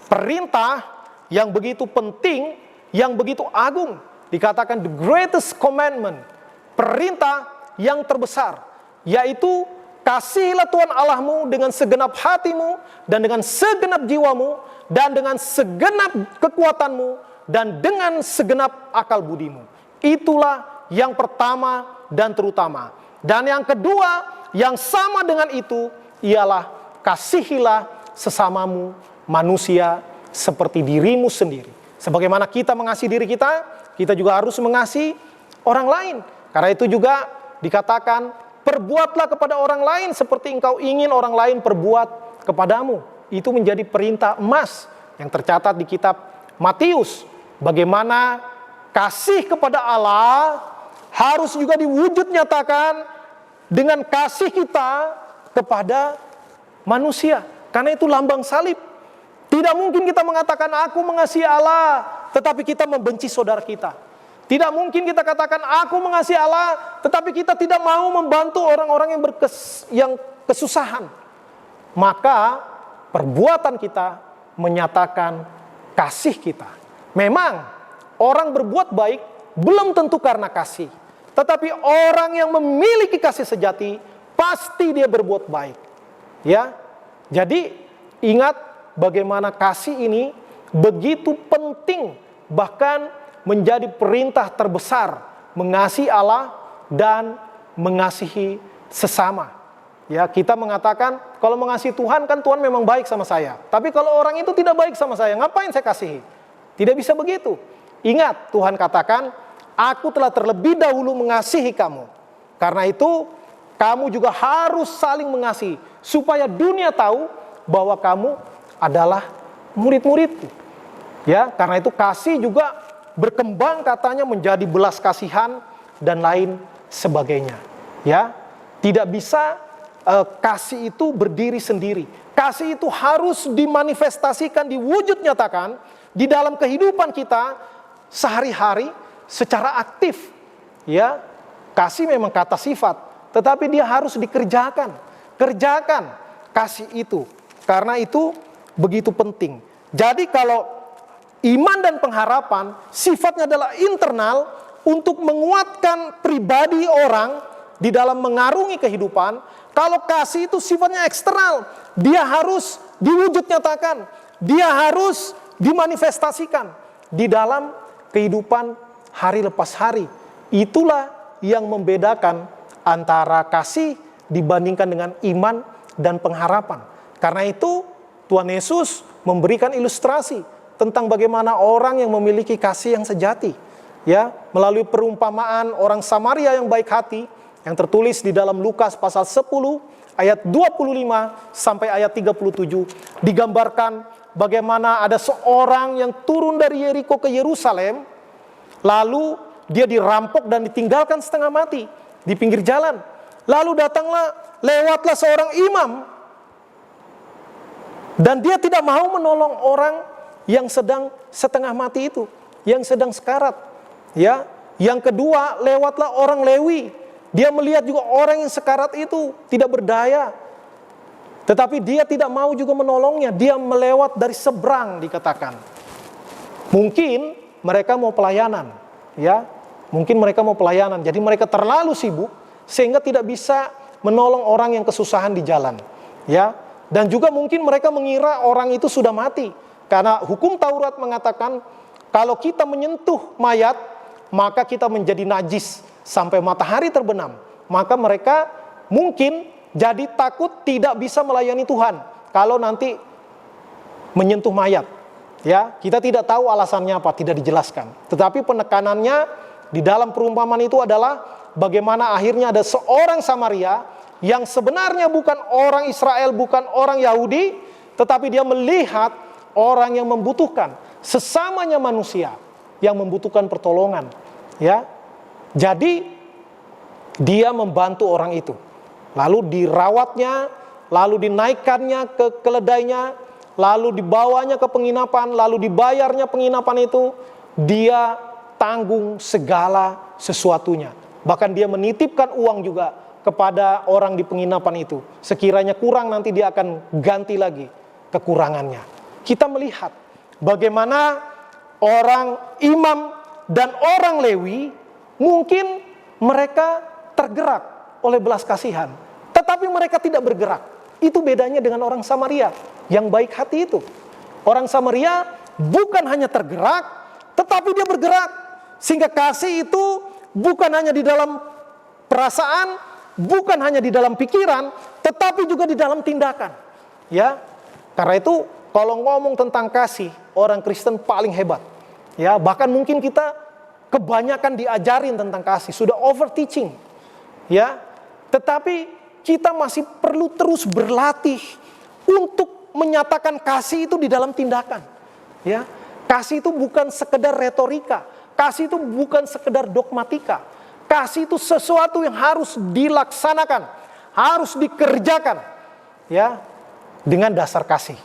perintah yang begitu penting, yang begitu agung. Dikatakan the greatest commandment, perintah yang terbesar, yaitu kasihilah Tuhan Allahmu dengan segenap hatimu, dan dengan segenap jiwamu, dan dengan segenap kekuatanmu, dan dengan segenap akal budimu. Itulah yang pertama dan terutama. Dan yang kedua, yang sama dengan itu, ialah kasihilah sesamamu manusia seperti dirimu sendiri. Sebagaimana kita mengasihi diri kita, kita juga harus mengasihi orang lain. Karena itu juga dikatakan, perbuatlah kepada orang lain seperti engkau ingin orang lain perbuat kepadamu. Itu menjadi perintah emas yang tercatat di kitab Matius. Bagaimana kasih kepada Allah harus juga diwujud nyatakan dengan kasih kita kepada manusia. Karena itu lambang salib. Tidak mungkin kita mengatakan aku mengasihi Allah, tetapi kita membenci saudara kita. Tidak mungkin kita katakan aku mengasihi Allah, tetapi kita tidak mau membantu orang-orang yang kesusahan. Maka perbuatan kita menyatakan kasih kita. Memang orang berbuat baik belum tentu karena kasih, tetapi orang yang memiliki kasih sejati pasti dia berbuat baik. Ya, jadi ingat bagaimana kasih ini begitu penting, bahkan menjadi perintah terbesar, mengasihi Allah dan mengasihi sesama. Ya, kita mengatakan kalau mengasihi Tuhan kan Tuhan memang baik sama saya. Tapi kalau orang itu tidak baik sama saya, ngapain saya kasihi? Tidak bisa begitu. Ingat, Tuhan katakan, aku telah terlebih dahulu mengasihi kamu. Karena itu, kamu juga harus saling mengasihi, supaya dunia tahu bahwa kamu adalah murid-muridku. Ya, karena itu kasih juga berkembang katanya menjadi belas kasihan dan lain sebagainya. Ya, tidak bisa kasih itu berdiri sendiri. Kasih itu harus dimanifestasikan, diwujud nyatakan di dalam kehidupan kita sehari-hari secara aktif. Ya, kasih memang kata sifat, tetapi dia harus dikerjakan. Kerjakan kasih itu. Karena itu begitu penting. Jadi kalau iman dan pengharapan sifatnya adalah internal untuk menguatkan pribadi orang di dalam mengarungi kehidupan. Kalau kasih itu sifatnya eksternal, dia harus diwujud nyatakan, dia harus dimanifestasikan di dalam kehidupan hari lepas hari. Itulah yang membedakan antara kasih dibandingkan dengan iman dan pengharapan. Karena itu Tuhan Yesus memberikan ilustrasi tentang bagaimana orang yang memiliki kasih yang sejati, ya, melalui perumpamaan orang Samaria yang baik hati yang tertulis di dalam Lukas pasal 10 ayat 25 sampai ayat 37, digambarkan bagaimana ada seorang yang turun dari Yeriko ke Yerusalem, lalu dia dirampok dan ditinggalkan setengah mati di pinggir jalan. Lalu lewatlah seorang imam, dan dia tidak mau menolong orang yang sedang setengah mati itu, yang sedang sekarat. Ya, yang kedua, lewatlah orang Lewi. Dia melihat juga orang yang sekarat itu tidak berdaya, tetapi dia tidak mau juga menolongnya. Dia melewat dari seberang dikatakan. Mungkin mereka mau pelayanan, ya. Mungkin mereka mau pelayanan. Jadi mereka terlalu sibuk sehingga tidak bisa menolong orang yang kesusahan di jalan, ya. Dan juga mungkin mereka mengira orang itu sudah mati. Karena hukum Taurat mengatakan kalau kita menyentuh mayat, maka kita menjadi najis sampai matahari terbenam. Maka mereka mungkin jadi takut tidak bisa melayani Tuhan kalau nanti menyentuh mayat. Ya, kita tidak tahu alasannya apa, tidak dijelaskan. Tetapi penekanannya di dalam perumpamaan itu adalah bagaimana akhirnya ada seorang Samaria yang sebenarnya bukan orang Israel, bukan orang Yahudi, tetapi dia melihat orang yang membutuhkan, sesamanya manusia yang membutuhkan pertolongan, ya. Jadi dia membantu orang itu, lalu dirawatnya, lalu dinaikkannya ke keledainya, lalu dibawanya ke penginapan, lalu dibayarnya penginapan itu. Dia tanggung segala sesuatunya, bahkan dia menitipkan uang juga kepada orang di penginapan itu. Sekiranya kurang, nanti dia akan ganti lagi kekurangannya. Kita melihat bagaimana orang imam dan orang Lewi mungkin mereka tergerak oleh belas kasihan, tetapi mereka tidak bergerak. Itu bedanya dengan orang Samaria yang baik hati itu. Orang Samaria bukan hanya tergerak, tetapi dia bergerak. Sehingga kasih itu bukan hanya di dalam perasaan, bukan hanya di dalam pikiran, tetapi juga di dalam tindakan. Ya, karena itu kalau ngomong tentang kasih, orang Kristen paling hebat. Ya, bahkan mungkin kita kebanyakan diajarin tentang kasih, sudah over teaching. Ya, tetapi kita masih perlu terus berlatih untuk menyatakan kasih itu di dalam tindakan. Ya, kasih itu bukan sekedar retorika, kasih itu bukan sekedar dogmatika. Kasih itu sesuatu yang harus dilaksanakan, harus dikerjakan, ya, dengan dasar kasih.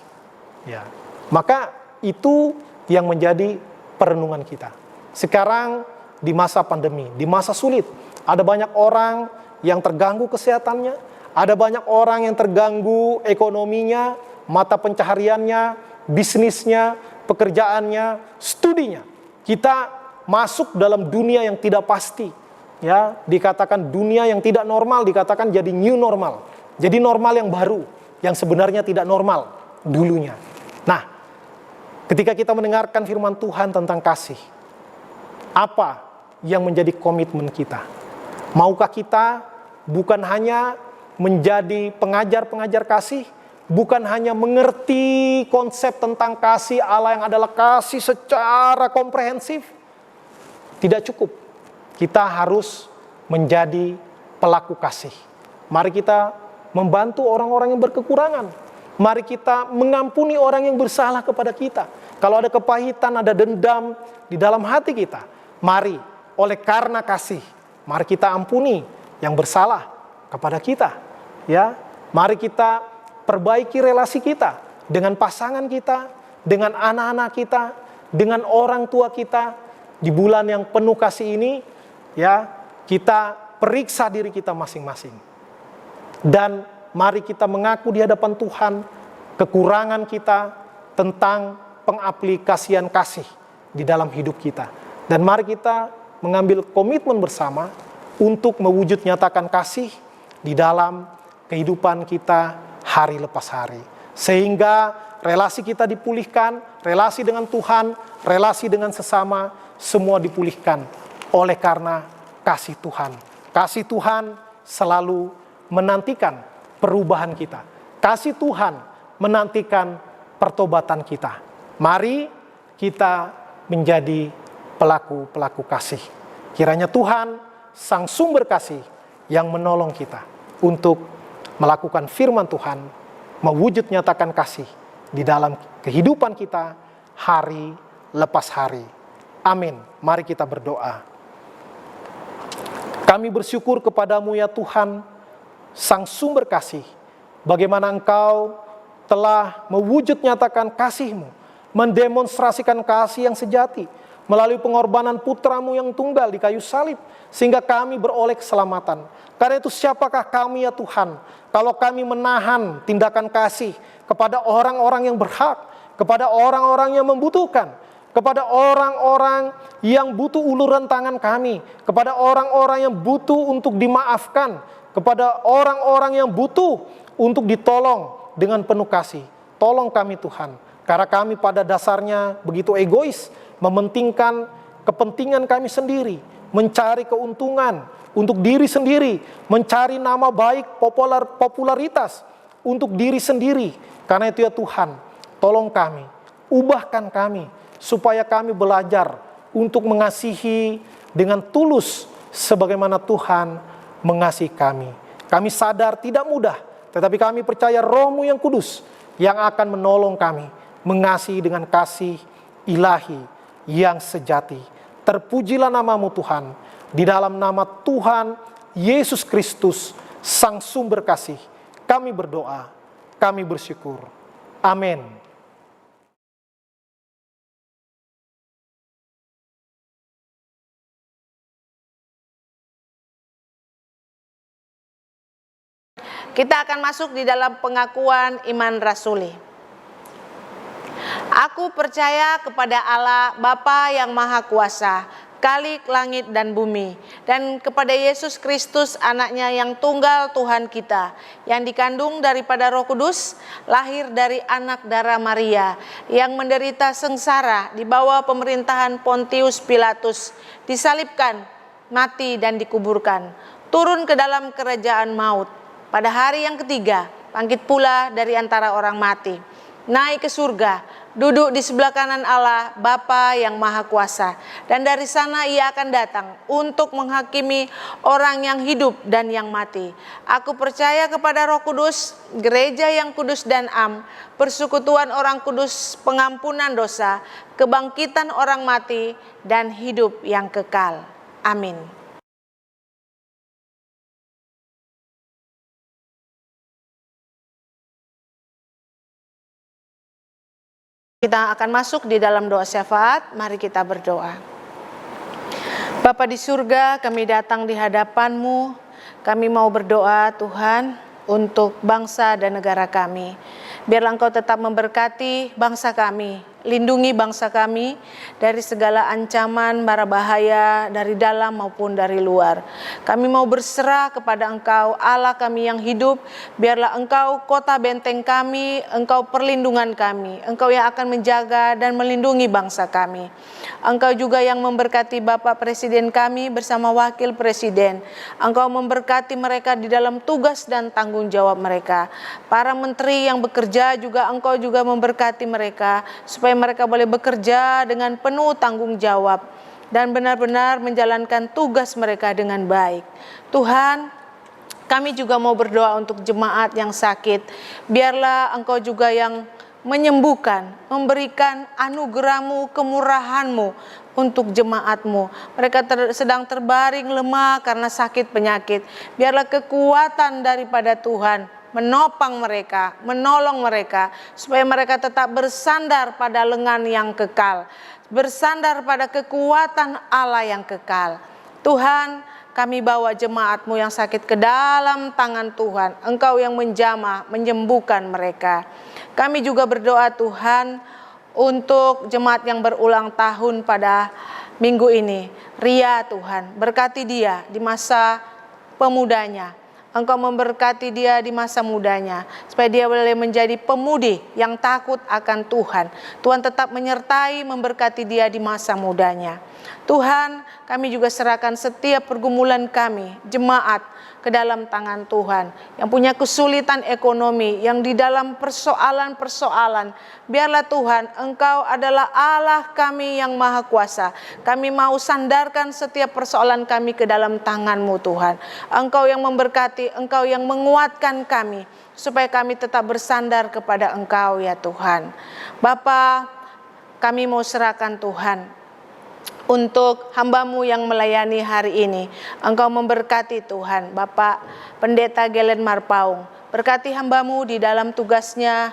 Ya, maka itu yang menjadi perenungan kita. Sekarang di masa pandemi, di masa sulit, ada banyak orang yang terganggu kesehatannya, ada banyak orang yang terganggu ekonominya, mata pencahariannya, bisnisnya, pekerjaannya, studinya. Kita masuk dalam dunia yang tidak pasti. Ya, dikatakan dunia yang tidak normal, dikatakan jadi new normal. Jadi normal yang baru, yang sebenarnya tidak normal dulunya. Nah, ketika kita mendengarkan firman Tuhan tentang kasih, apa yang menjadi komitmen kita? Maukah kita bukan hanya menjadi pengajar-pengajar kasih, bukan hanya mengerti konsep tentang kasih Allah yang adalah kasih secara komprehensif? Tidak cukup. Kita harus menjadi pelaku kasih. Mari kita membantu orang-orang yang berkekurangan. Mari kita mengampuni orang yang bersalah kepada kita. Kalau ada kepahitan, ada dendam di dalam hati kita, mari oleh karena kasih, mari kita ampuni yang bersalah kepada kita. Ya, mari kita perbaiki relasi kita dengan pasangan kita, dengan anak-anak kita, dengan orang tua kita. Di bulan yang penuh kasih ini, ya, kita periksa diri kita masing-masing. Dan mari kita mengaku di hadapan Tuhan kekurangan kita tentang pengaplikasian kasih di dalam hidup kita. Dan mari kita mengambil komitmen bersama untuk mewujud nyatakan kasih di dalam kehidupan kita hari lepas hari. Sehingga relasi kita dipulihkan, relasi dengan Tuhan, relasi dengan sesama, semua dipulihkan. Oleh karena kasih Tuhan. Kasih Tuhan selalu menantikan perubahan kita. Kasih Tuhan menantikan pertobatan kita. Mari kita menjadi pelaku-pelaku kasih. Kiranya Tuhan, Sang Sumber Kasih, yang menolong kita untuk melakukan firman Tuhan, mewujud nyatakan kasih di dalam kehidupan kita hari lepas hari. Amin. Mari kita berdoa. Kami bersyukur kepadamu ya Tuhan, Sang Sumber Kasih, bagaimana Engkau telah mewujud nyatakan kasih-Mu, mendemonstrasikan kasih yang sejati, melalui pengorbanan putramu yang tunggal di kayu salib, sehingga kami beroleh keselamatan. Karena itu siapakah kami ya Tuhan, kalau kami menahan tindakan kasih kepada orang-orang yang berhak, kepada orang-orang yang membutuhkan, kepada orang-orang yang butuh uluran tangan kami, kepada orang-orang yang butuh untuk dimaafkan, kepada orang-orang yang butuh untuk ditolong dengan penuh kasih. Tolong kami Tuhan, karena kami pada dasarnya begitu egois, mementingkan kepentingan kami sendiri, mencari keuntungan untuk diri sendiri, mencari nama baik, popularitas untuk diri sendiri. Karena itu ya Tuhan, tolong kami, ubahkan kami, supaya kami belajar untuk mengasihi dengan tulus sebagaimana Tuhan mengasihi kami. Kami sadar tidak mudah, tetapi kami percaya Roh-Mu yang kudus yang akan menolong kami mengasihi dengan kasih ilahi yang sejati. Terpujilah nama-Mu Tuhan, di dalam nama Tuhan Yesus Kristus, Sang Sumber Kasih, kami berdoa, kami bersyukur. Amin. Kita akan masuk di dalam pengakuan iman rasuli. Aku percaya kepada Allah Bapa yang Maha Kuasa, Khalik langit dan bumi, dan kepada Yesus Kristus anaknya yang tunggal Tuhan kita, yang dikandung daripada Roh Kudus, lahir dari anak darah Maria, yang menderita sengsara di bawah pemerintahan Pontius Pilatus, disalibkan, mati dan dikuburkan, turun ke dalam kerajaan maut. Pada hari yang ketiga, bangkit pula dari antara orang mati, naik ke surga, duduk di sebelah kanan Allah Bapa yang Maha Kuasa, dan dari sana Ia akan datang untuk menghakimi orang yang hidup dan yang mati. Aku percaya kepada Roh Kudus, gereja yang kudus dan am, persekutuan orang kudus, pengampunan dosa, kebangkitan orang mati, dan hidup yang kekal. Amin. Kita akan masuk di dalam doa syafaat. Mari kita berdoa. Bapa di surga, kami datang di hadapan-Mu. Kami mau berdoa Tuhan untuk bangsa dan negara kami. Biarlah Engkau tetap memberkati bangsa kami, lindungi bangsa kami dari segala ancaman, mara bahaya dari dalam maupun dari luar. Kami mau berserah kepada Engkau, Allah kami yang hidup. Biarlah Engkau kota benteng kami, Engkau perlindungan kami, Engkau yang akan menjaga dan melindungi bangsa kami. Engkau juga yang memberkati Bapak Presiden kami bersama Wakil Presiden. Engkau memberkati mereka di dalam tugas dan tanggung jawab mereka. Para menteri yang bekerja juga Engkau juga memberkati mereka, supaya mereka boleh bekerja dengan penuh tanggung jawab dan benar-benar menjalankan tugas mereka dengan baik. Tuhan, kami juga mau berdoa untuk jemaat yang sakit. Biarlah Engkau juga yang menyembuhkan, memberikan anugerah-Mu, kemurahan-Mu untuk jemaat-Mu. Mereka sedang terbaring lemah karena sakit penyakit. Biarlah kekuatan daripada Tuhan menopang mereka, menolong mereka, supaya mereka tetap bersandar pada lengan yang kekal, bersandar pada kekuatan Allah yang kekal. Tuhan, kami bawa jemaat-Mu yang sakit ke dalam tangan Tuhan. Engkau yang menjamah, menyembuhkan mereka. Kami juga berdoa Tuhan untuk jemaat yang berulang tahun pada minggu ini. Ria Tuhan, berkati dia di masa pemudanya. Engkau memberkati dia di masa mudanya, supaya dia boleh menjadi pemudi yang takut akan Tuhan. Tuhan tetap menyertai, memberkati dia di masa mudanya. Tuhan, kami juga serahkan setiap pergumulan kami, jemaat, ke dalam tangan Tuhan. Yang punya kesulitan ekonomi, yang di dalam persoalan-persoalan, biarlah Tuhan, Engkau adalah Allah kami yang Maha Kuasa. Kami mau sandarkan setiap persoalan kami ke dalam tangan-Mu Tuhan. Engkau yang memberkati, Engkau yang menguatkan kami, supaya kami tetap bersandar kepada Engkau ya Tuhan. Bapa, kami mau serahkan Tuhan untuk hamba-Mu yang melayani hari ini. Engkau memberkati Tuhan, Bapak Pendeta Gelen Marpaung. Berkati hamba-Mu di dalam tugasnya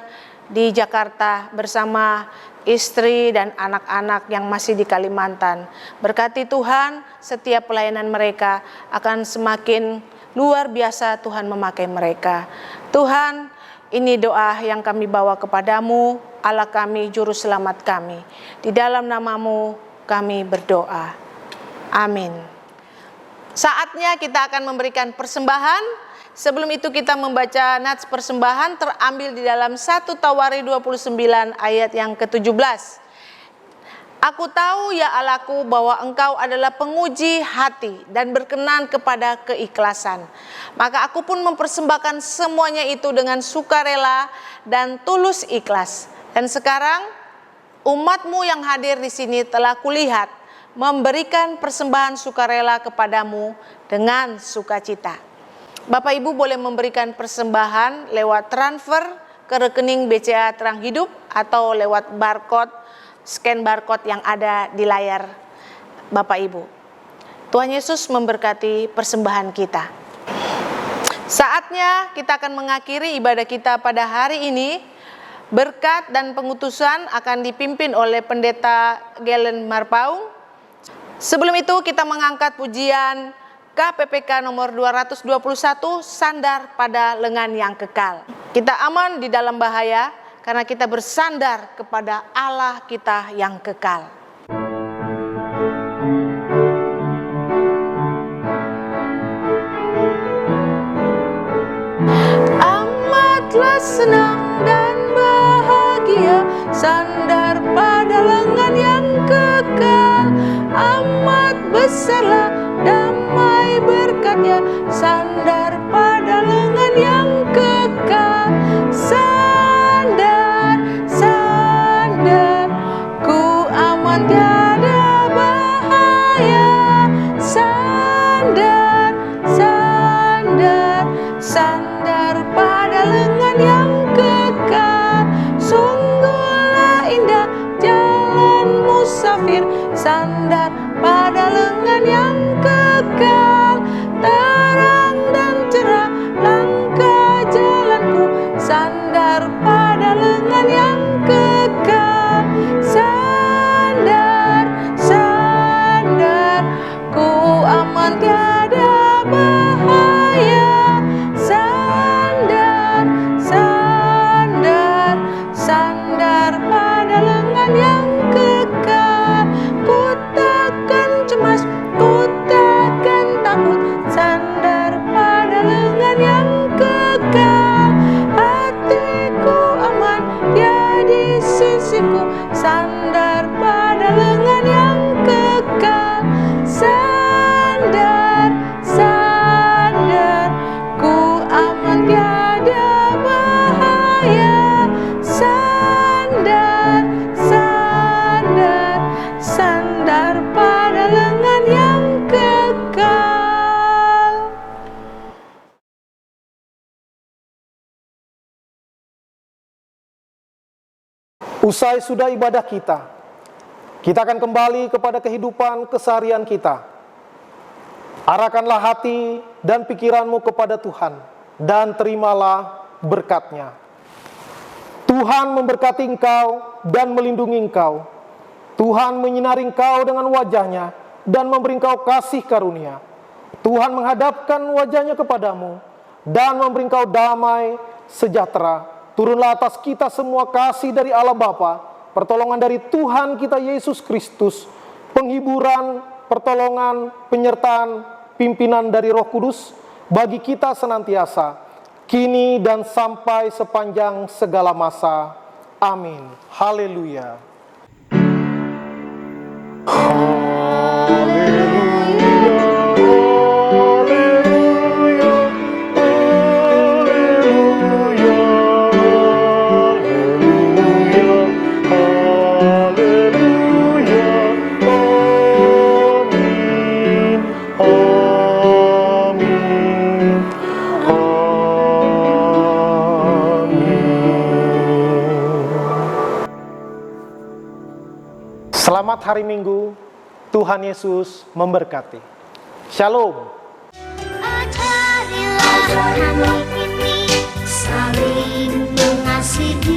di Jakarta bersama istri dan anak-anak yang masih di Kalimantan. Berkati Tuhan, setiap pelayanan mereka akan semakin luar biasa Tuhan memakai mereka. Tuhan, ini doa yang kami bawa kepadamu, Allah kami, Juru Selamat kami. Di dalam nama-Mu kami berdoa. Amin. Saatnya kita akan memberikan persembahan. Sebelum itu kita membaca nats persembahan terambil di dalam 1 Tawari 29 ayat yang ke-17. Aku tahu ya Allahku bahwa Engkau adalah penguji hati dan berkenan kepada keikhlasan. Maka aku pun mempersembahkan semuanya itu dengan sukarela dan tulus ikhlas. Dan sekarang umat-Mu yang hadir di sini telah kulihat memberikan persembahan sukarela kepadamu dengan sukacita. Bapak Ibu boleh memberikan persembahan lewat transfer ke rekening BCA Terang Hidup atau lewat scan barcode yang ada di layar Bapak Ibu. Tuhan Yesus memberkati persembahan kita. Saatnya kita akan mengakhiri ibadah kita pada hari ini. Berkat dan pengutusan akan dipimpin oleh Pendeta Gelen Marpaung. Sebelum itu kita mengangkat pujian KPPK nomor 221, Sandar pada Lengan yang Kekal. Kita aman di dalam bahaya karena kita bersandar kepada Allah kita yang kekal. Amatlah senang dan bahagia, sandar pada lengan yang kekal. Amat besarlah damai berkatnya, sandar pada lengan yang kekal. Sandar, sandar, ku aman tiada bahaya. Sandar, sandar, sandar pada lengan yang kekal. Sungguhlah indah jalan musafir, sandar pada lengan yang kekal. Terang dan cerah langkah jalanku, sandar pada lengan yang kekal. Sandar, sandar, ku aman tiada bahaya. Sandar, sandar, sandar pada lengan yang kekal. Ku takkan cemas, ku takkan takut, sandar pada lengan yang kekal. Hatiku aman, dia di sisiku, sandar pada lengan yang kekal. Sandar, sandar, ku aman tiada bahaya. Sandar, sandar, sandar pada lengan yang kekal. Usai sudah ibadah kita akan kembali kepada kehidupan keseharian kita. Arahkanlah hati dan pikiranmu kepada Tuhan dan terimalah berkat-Nya. Tuhan memberkati engkau dan melindungi engkau. Tuhan menyinari engkau dengan wajah-Nya dan memberi engkau kasih karunia. Tuhan menghadapkan wajah-Nya kepadamu dan memberi engkau damai sejahtera. Turunlah atas kita semua kasih dari Allah Bapa, pertolongan dari Tuhan kita Yesus Kristus, penghiburan, pertolongan, penyertaan, pimpinan dari Roh Kudus bagi kita senantiasa, kini dan sampai sepanjang segala masa. Amin. Haleluya. Selamat hari Minggu, Tuhan Yesus memberkati. Shalom. Ajarilah kami ini saling mengasihi